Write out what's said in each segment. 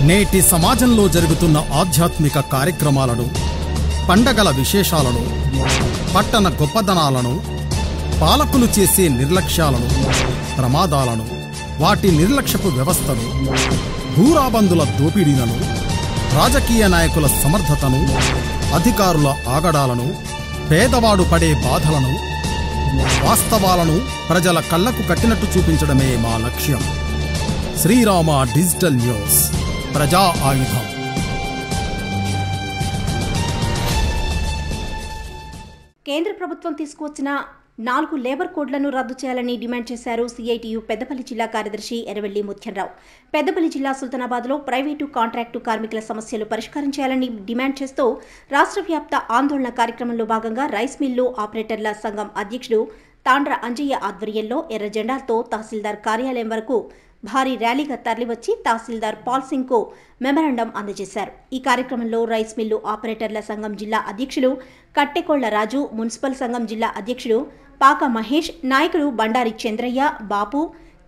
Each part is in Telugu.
నేటి సమాజంలో జరుగుతున్న ఆధ్యాత్మిక కార్యక్రమాలను, పండగల విశేషాలను, పట్టణ గొప్పదనాలను, పాలకులు చేసే నిర్లక్ష్యాలను, ప్రమాదాలను, వాటి నిర్లక్ష్యపు వ్యవస్థను, భూరాబందుల దోపిడీలను, రాజకీయ నాయకుల సమర్థతను, అధికారుల ఆగడాలను, పేదవాడు పడే బాధలను, వాస్తవాలను ప్రజల కళ్లకు కట్టినట్టు చూపించడమే మా లక్ష్యం. శ్రీరామ డిజిటల్ న్యూస్, ప్రజా ఆయుధం. కేంద్ర ప్రభుత్వం తీసుకువచ్చిన 4 లేబర్ కోడ్లను రద్దు చేయాలని డిమాండ్ చేశారు సిఐటియు పెద్దపల్లి జిల్లా కార్యదర్శి ఎర్రవెల్లి ముత్యంరావు. పెద్దపల్లి జిల్లా సుల్తానాబాద్లో ప్రైవేటు కాంట్రాక్టు కార్మికుల సమస్యలు పరిష్కారం చేయాలని డిమాండ్ చేస్తూ రాష్ట్ర వ్యాప్త ఆందోళన కార్యక్రమంలో భాగంగా రైస్ మిల్లు ఆపరేటర్ల సంఘం అధ్యక్షుడు తాండ్ర అంజయ్య ఆధ్వర్యంలో ఎర్ర జెండాలతో తహసీల్దార్ కార్యాలయం వరకు భారీ ర్యాలీగా తరలివచ్చి తహసీల్దార్ పాల్సింగ్ కు మెమరాండం అందజేశారు. ఈ కార్యక్రమంలో రైస్ మిల్లు ఆపరేటర్ల సంఘం జిల్లా అధ్యక్షులు కట్టెకొళ్ల రాజు, మున్సిపల్ సంఘం జిల్లా అధ్యక్షుడు పాక మహేష్, నాయకులు బండారి చంద్రయ్య, బాపు,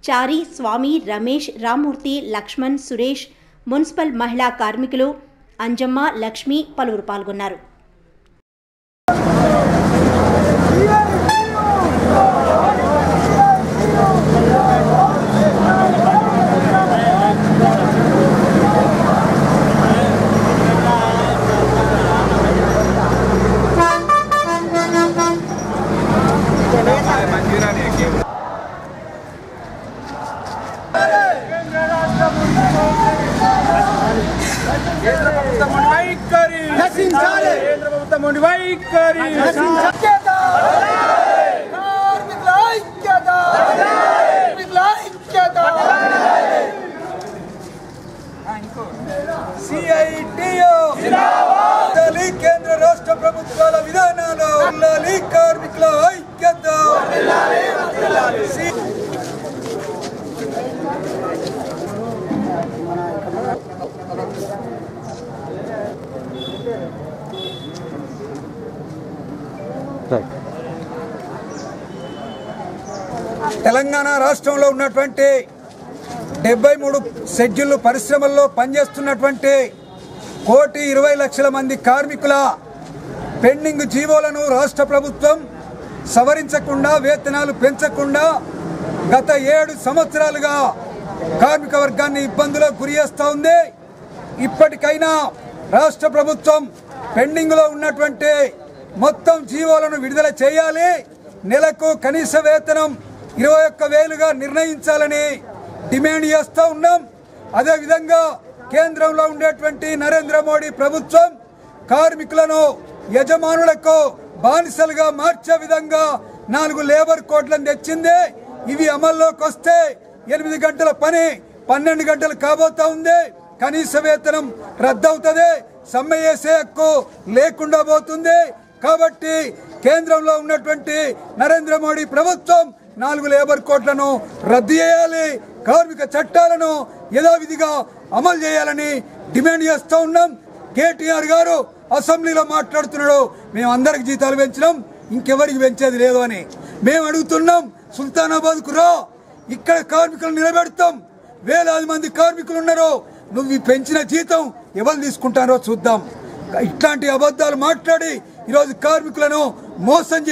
చారి, స్వామి, రమేష్, రామ్మూర్తి, లక్ష్మణ్, సురేష్, మున్సిపల్ మహిళా కార్మికులు అంజమ్మ, లక్ష్మి పలువురు పాల్గొన్నారు. కేంద్ర రాష్ట్ర ప్రభుత్వాల విధానాలు కార్మికుల ఐక్యత. తెలంగాణ రాష్ట్రంలో ఉన్నటువంటి 73 షెడ్యూల్ పరిశ్రమల్లో పనిచేస్తున్నటువంటి 1,20,00,000 మంది కార్మికుల పెండింగ్ జీవోలను రాష్ట్ర ప్రభుత్వం సవరించకుండా, వేతనాలు పెంచకుండా గత 7 సంవత్సరాలుగా కార్మిక వర్గాన్ని ఇబ్బందులకు గురి చేస్తూ ఉంది. ఇప్పటికైనా రాష్ట్ర ప్రభుత్వం పెండింగ్లో ఉన్నటువంటి మొత్తం జీవోలను విడుదల చేయాలి. నెలకు కనీస వేతనం 21,000గా నిర్ణయించాలని డిమాండ్ చేస్తూ ఉన్నాం. అదేవిధంగా కేంద్రంలో ఉండేటువంటి నరేంద్ర మోడీ ప్రభుత్వం కార్మికులను యజమానులకు బానిసలుగా మార్చే విధంగా 4 లేబర్ కోడ్లను తెచ్చింది. ఇవి అమల్లోకి వస్తే 8 గంటల పని 12 గంటలు కాబోతా ఉంది. కనీస వేతనం రద్దవుతుంది, సమ్మె చేసే హక్కు లేకుండా పోతుంది. కాబట్టి కేంద్రంలో ఉన్నటువంటి నరేంద్ర మోడీ ప్రభుత్వం 4 లేబర్ కోడ్లను రద్దు చేయాలి, కార్మిక చట్టాలను యథావిధిగా అమలు చేయాలని డిమాండ్ చేస్తూ ఉన్నాం. కేటీఆర్ గారు అసెంబ్లీలో మాట్లాడుతున్నాడు, మేము అందరికి జీతాలు పెంచినాం, ఇంకెవరికి పెంచేది లేదు అని. మేము అడుగుతున్నాం, సుల్తానాబాద్కు రా, ఇక్కడ కార్మికులు నిలబెడతాం. వేలాది మంది కార్మికులు ఉన్నారు, నువ్వు పెంచిన జీతం ఎవరు తీసుకుంటారో చూద్దాం. ఇట్లాంటి అబద్ధాలు మాట్లాడి ఈరోజు కార్మికులను మోసం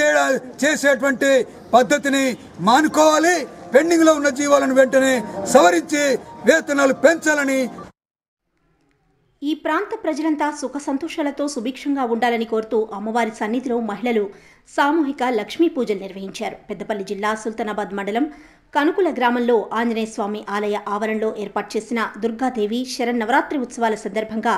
చేసేటువంటి పద్ధతిని మానుకోవాలి. పెండింగ్ లో ఉన్న జీవాలను వెంటనే సవరించి వేతనాలు పెంచాలని. ఈ ప్రాంత ప్రజలంతా సుఖ సంతోషాలతో సుభిక్షంగా ఉండాలని కోరుతూ అమ్మవారి సన్నిధిలో మహిళలు సామూహిక లక్ష్మీ పూజలు నిర్వహించారు. పెద్దపల్లి జిల్లా సుల్తానాబాద్ మండలం కనుకుల గ్రామంలో ఆంజనేయ స్వామి ఆలయ ఆవరణలో ఏర్పాటు చేసిన దుర్గాదేవి శరన్నవరాత్రి ఉత్సవాల సందర్భంగా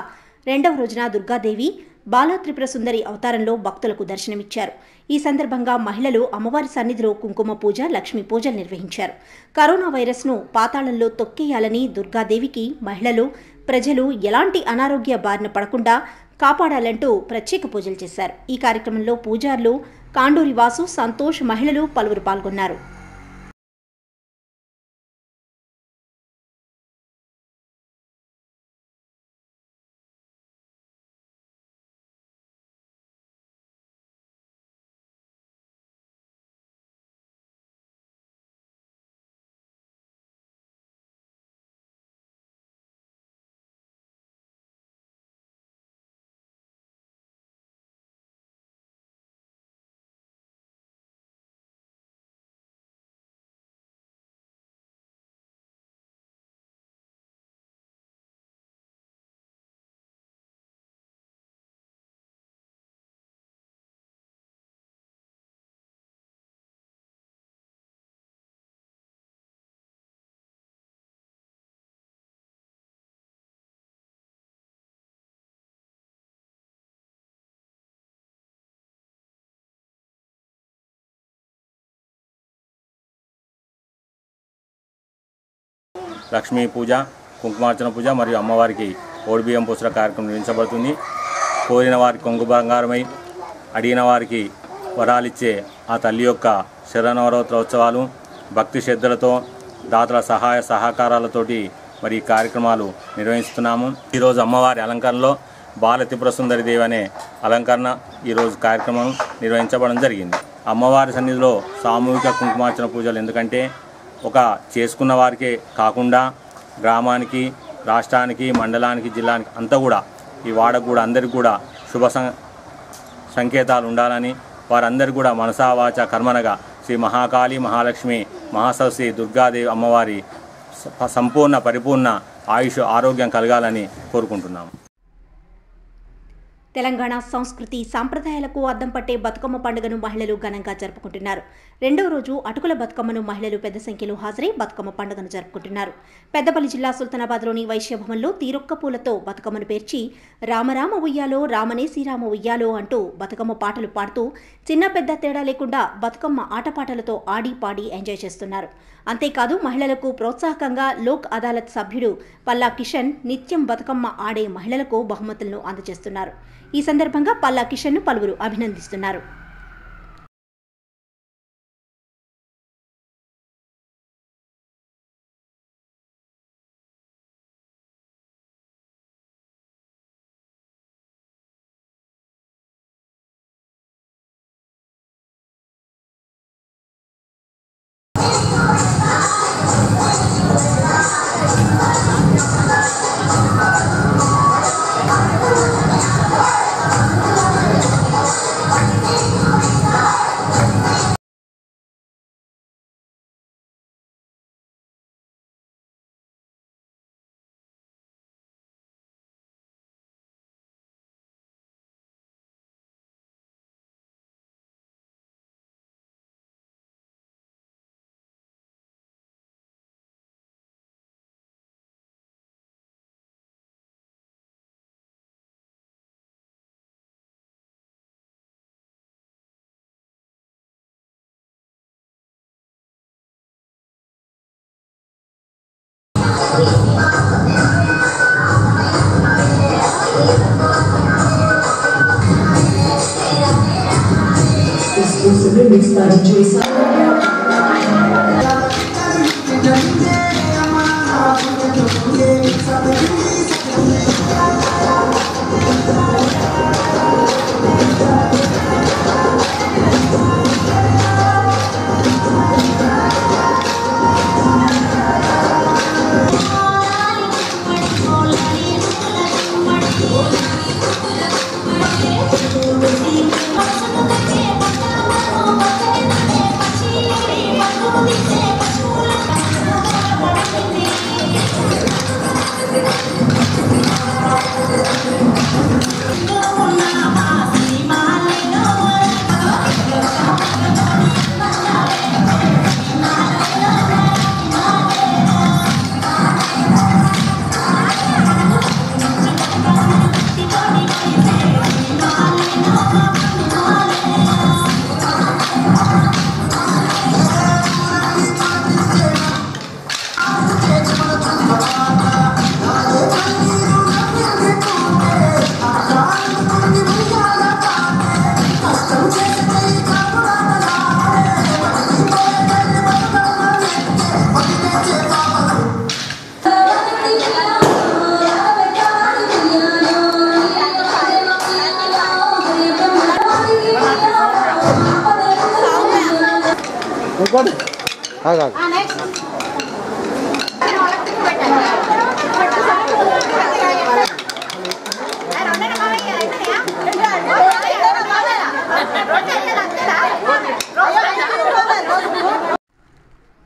2వ రోజున దుర్గాదేవి బాలా త్రిపుర సుందరి అవతారంలో భక్తులకు దర్శనమిచ్చారు. ఈ సందర్భంగా మహిళలు అమ్మవారి సన్నిధిలో కుంకుమ పూజ, లక్ష్మీ పూజలు నిర్వహించారు. కరోనా వైరస్ను పాతాళంలో తొక్కేయాలని దుర్గాదేవికి మహిళలు, ప్రజలు ఎలాంటి అనారోగ్య బారిన పడకుండా కాపాడాలంటూ ప్రత్యేక పూజలు చేశారు. ఈ కార్యక్రమంలో పూజారులు కాండూరి వాసు, సంతోష్, మహిళలు పలువురు పాల్గొన్నారు. లక్ష్మీ పూజ, కుంకుమార్చన పూజ మరియు అమ్మవారికి ఓడిబియ్యం పూసల కార్యక్రమం నిర్వహించబడుతుంది. కోరిన వారికి కొంగు బంగారమై అడిగిన వారికి వరాలిచ్చే ఆ తల్లి యొక్క శరన్నవరాత్రోత్సవాలు భక్తి శ్రద్ధలతో దాతల సహాయ సహకారాలతోటి మరి ఈ కార్యక్రమాలు నిర్వహిస్తున్నాము. ఈరోజు అమ్మవారి అలంకరణలో బాల త్రిపుర సుందరి దేవి అనే అలంకరణ ఈరోజు కార్యక్రమం నిర్వహించబడడం జరిగింది. అమ్మవారి సన్నిధిలో సామూహిక కుంకుమార్చన పూజలు ఎందుకంటే ఒక చేసుకున్న వారికే కాకుండా గ్రామానికి, రాష్ట్రానికి, మండలానికి, జిల్లానికి అంతా కూడా ఈ వాడకు కూడా అందరికీ కూడా శుభ సంకేతాలు ఉండాలని వారందరూ కూడా మనసా వాచ కర్మనగా శ్రీ మహాకాళి, మహాలక్ష్మి, మహాసరస్వతి, దుర్గాదేవి అమ్మవారి సంపూర్ణ పరిపూర్ణ ఆయుష్ ఆరోగ్యం కలగాలని కోరుకుంటున్నాము. తెలంగాణ సంస్కృతి సాంప్రదాయాలకు అద్దం పట్టే బతుకమ్మ పండుగను మహిళలు ఘనంగా జరుపుకుంటున్నారు. రెండవ రోజు అటుకుల బతుకమ్మను మహిళలు పెద్ద సంఖ్యలో హాజరై బతుకమ్మ పండుగను జరుపుకుంటున్నారు. పెద్దపల్లి జిల్లా సుల్తానాబాద్లోని వైశ్యభవన్లో తీరొక్క పూలతో బతుకమ్మను పేర్చి రామరామ ఉయ్యాలో, రామనే శ్రీరామ ఉయ్యాలో అంటూ బతుకమ్మ పాటలు పాడుతూ చిన్న పెద్ద తేడా లేకుండా బతుకమ్మ ఆటపాటలతో ఆడి పాడి ఎంజాయ్ చేస్తున్నారు. అంతేకాదు మహిళలకు ప్రోత్సాహకంగా లోక్ అదాలత్ సభ్యుడు పల్లా కిషన్ నిత్యం బతుకమ్మ ఆడే మహిళలకు బహుమతులను అందజేస్తున్నారు. ఈ సందర్భంగా పల్లా కిషన్ను పలువురు అభినందిస్తున్నారు. Mixed by DJ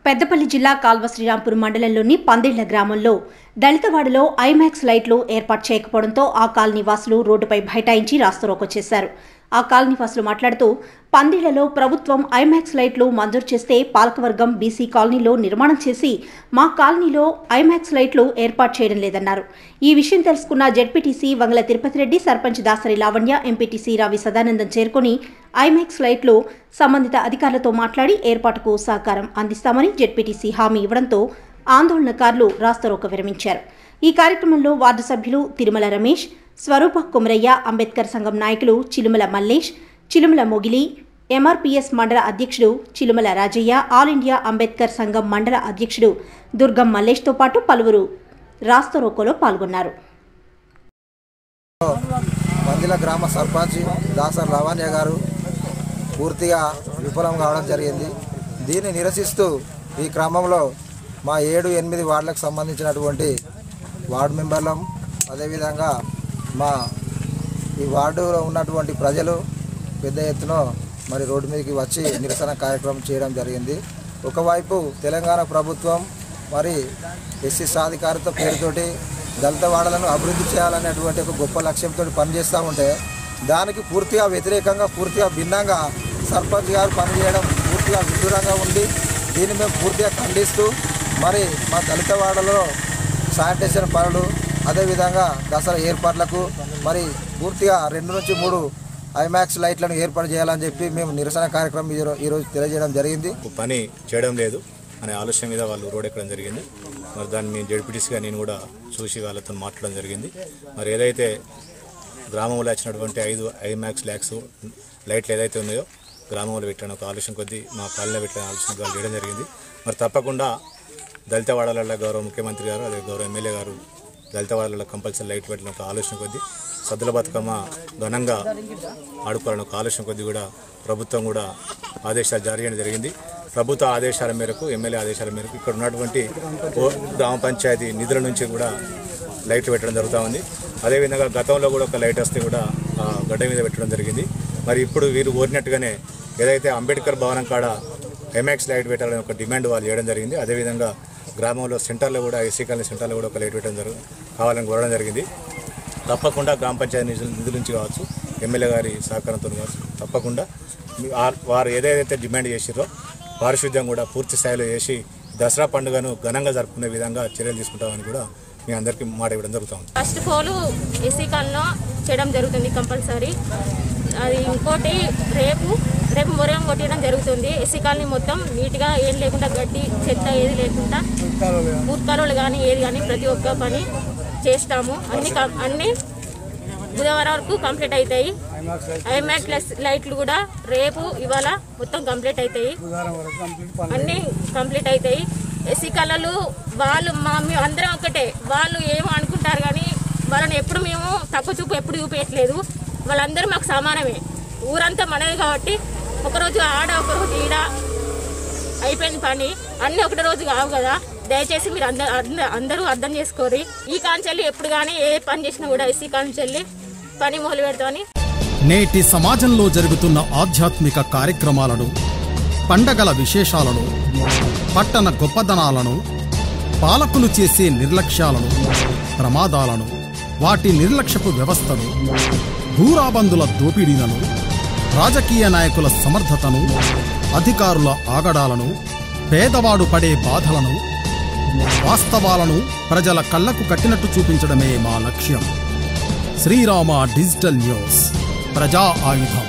పెద్దపల్లి జిల్లా కాల్వ శ్రీరాంపూర్ మండలంలోని పందిళ్ల గ్రామంలో దళితవాడలో ఐమాక్స్ లైట్లు ఏర్పాటు చేయకపోవడంతో ఆ కాలనీ వాసులు రోడ్డుపై బైఠాయించి రాస్తారోకో చేశారు. ఆ కాలనీ వాసులు మాట్లాడుతూ పందిళ్లలో ప్రభుత్వం ఐమాక్స్ లైట్లు మంజూరు చేస్తే పాలకవర్గం బీసీ కాలనీలో నిర్మాణం చేసి మా కాలనీలో ఐమాక్స్ లైట్లు ఏర్పాటు చేయడం లేదన్నారు. ఈ విషయం తెలుసుకున్న జెడ్పీటీసీ వంగల తిరుపతి రెడ్డి, సర్పంచ్ దాసరి లావణ్య, ఎంపీటీసీ రావి సదానందం చేరుకుని ఐమాక్స్ లైట్లు సంబంధిత అధికారులతో మాట్లాడి ఏర్పాటుకు సహకారం అందిస్తామని జెడ్పీటీసీ హామీ ఇవ్వడంతో ఆందోళనకారులు రాస్తారోకో విరమించారు. ఈ కార్యక్రమంలో వార్డు సభ్యులు తిరుమల రమేష్, స్వరూప కుమరయ్య, అంబేద్కర్ సంఘం నాయకులు చిలుమల మల్లేష్, చిలుమల మొగిలి, ఎంఆర్పీఎస్ మండల అధ్యక్షుడు చిలుమల రాజయ్య, ఆల్ ఇండియా అంబేద్కర్ సంఘం మండల అధ్యక్షుడు దుర్గం మల్లేష్తో పాటు పలువురు రాస్తారోకోలో పాల్గొన్నారు. మందిల గ్రామ సర్పంచ్ దాసర్ లావణ్య గారు పూర్తిగా విఫలం కావడం జరిగింది. దీన్ని నిరసిస్తూ ఈ క్రమంలో మా 7-8 వార్డులకు సంబంధించినటువంటి వార్డు మెంబర్లం, అదేవిధంగా మా ఈ వార్డులో ఉన్నటువంటి ప్రజలు పెద్ద ఎత్తున మరి రోడ్డు మీదకి వచ్చి నిరసన కార్యక్రమం చేయడం జరిగింది. ఒకవైపు తెలంగాణ ప్రభుత్వం మరి ఎస్సీ సాధికారత పేరుతోటి దళిత వాడలను అభివృద్ధి చేయాలనేటువంటి ఒక గొప్ప లక్ష్యంతో పనిచేస్తూ ఉంటే దానికి పూర్తిగా వ్యతిరేకంగా, పూర్తిగా భిన్నంగా సర్పంచ్ గారు పనిచేయడం పూర్తిగా విదూరంగా ఉంది. దీన్ని మేము పూర్తిగా ఖండిస్తూ మరి మా దళిత వాడలో శానిటేషన్ పనులు, అదేవిధంగా దసరా ఏర్పాట్లకు మరి పూర్తిగా 2 నుంచి 3 ఐమాక్స్ లైట్లను ఏర్పాటు చేయాలని చెప్పి మేము నిరసన కార్యక్రమం ఈరోజు తెలియజేయడం జరిగింది. పని చేయడం లేదు అనే ఆలోచన మీద వాళ్ళు రోడ్ ఎక్కడం జరిగింది. మరి దాన్ని మేము జడ్పీటీసీగా నేను కూడా చూసి వాళ్ళతో మాట్లాడడం జరిగింది. మరి ఏదైతే గ్రామంలో వచ్చినటువంటి 5 ఐమాక్స్ లైట్లు ఏదైతే ఉన్నాయో గ్రామంలో పెట్టిన ఒక ఆలోచన కొద్దీ మా కాలనీ పెట్టిన ఆలోచన వాళ్ళు చేయడం జరిగింది. మరి తప్పకుండా దళిత వాడలలో గౌరవ ముఖ్యమంత్రి గారు, అదే గౌరవ ఎమ్మెల్యే గారు దళిత వాడలలో కంపల్సరీ లైట్ పెట్టిన ఒక ఆలోచన కొద్దీ సద్దుల బతుకమ్మ ఘనంగా ఆడుకోవాలని ఒక ఆలోచన కొద్దీ కూడా ప్రభుత్వం కూడా ఆదేశాలు జారీ చేయడం జరిగింది. ప్రభుత్వ ఆదేశాల మేరకు, ఎమ్మెల్యే ఆదేశాల మేరకు ఇక్కడ ఉన్నటువంటి గ్రామ పంచాయతీ నిధుల నుంచి కూడా లైట్లు పెట్టడం జరుగుతూ ఉంది. అదేవిధంగా గతంలో కూడా ఒక లైట్ వస్తే కూడా ఆ గడ్డ మీద పెట్టడం జరిగింది. మరి ఇప్పుడు వీరు కోరినట్టుగానే ఏదైతే అంబేద్కర్ భవనం కాడ ఐమాక్స్ లైట్ పెట్టాలని ఒక డిమాండ్ వాళ్ళు చేయడం జరిగింది. అదేవిధంగా గ్రామంలో సెంటర్లో కూడా ఎస్సీ కాలనీ సెంటర్లో కూడా ఒక లైట్ పెట్టడం కావాలని కోరడం జరిగింది. తప్పకుండా గ్రామ పంచాయతీ నిధుల నుంచి కావచ్చు, ఎమ్మెల్యే గారి సహకారంతో కావచ్చు, తప్పకుండా వారు ఏదైతే డిమాండ్ చేసిరో పారిశుద్ధ్యం కూడా పూర్తి స్థాయిలో చేసి దసరా పండుగను ఘనంగా జరుపుకునే విధంగా చర్యలు తీసుకుంటామని కూడా మీ అందరికీ మాట ఇవ్వడం జరుగుతుంది. ఫస్ట్ ఆఫ్ ఆల్ ఎస్సీ కాలనీలో చేయడం జరుగుతుంది కంపల్సరీ. అది ఇంకోటి రేపు మొరం కొట్టడం జరుగుతుంది. ఎస్సీ కాలనీ మొత్తం నీట్గా ఏం లేకుండా గడ్డి చెత్త ఏది లేకుండా పూర్కాలు కానీ ఏది కానీ ప్రతి ఒక్క పని చేస్తాము. అన్ని బుధవారం వరకు కంప్లీట్ అవుతాయి. ఐమాక్స్ లైట్లు కూడా రేపు ఇవాళ మొత్తం కంప్లీట్ అవుతాయి, అన్నీ కంప్లీట్ అవుతాయి. ఎస్సీ కళలు వాళ్ళు మేము అందరం ఒకటే. వాళ్ళు ఏమో అనుకుంటారు కానీ వాళ్ళని ఎప్పుడు మేము తక్కువ చూపు ఎప్పుడు చూపించట్లేదు. వాళ్ళందరూ మాకు సమానమే. ఊరంతా మనది కాబట్టి ఒకరోజు ఆడ ఒకరోజు ఈడ అయిపోయింది పని. అన్నీ ఒకటి రోజు కావు కదా. దయచేసి మీరు అందరూ అర్థం చేసుకోరు. ఈ కాంచెల్లి ఎప్పుడు కానీ ఏ పని చేసినా కూడా ఎస్సీ కాంచెల్లి పని మొదలు పెడతామని. నేటి సమాజంలో జరుగుతున్న ఆధ్యాత్మిక కార్యక్రమాలను, పండగల విశేషాలను, పట్టణ గొప్పదనాలను, పాలకులు చేసే నిర్లక్ష్యాలను, ప్రమాదాలను, వాటి నిర్లక్ష్యపు వ్యవస్థను, భూరాబందుల దోపిడీలను, రాజకీయ నాయకుల సమర్థతను, అధికారుల ఆగడాలను, పేదవాడు పడే బాధలను, వాస్తవాలను ప్రజల కళ్లకు కట్టినట్టు చూపించడమే మా లక్ష్యం. శ్రీరామ డిజిటల్ న్యూస్, ప్రజా ఆయుధం.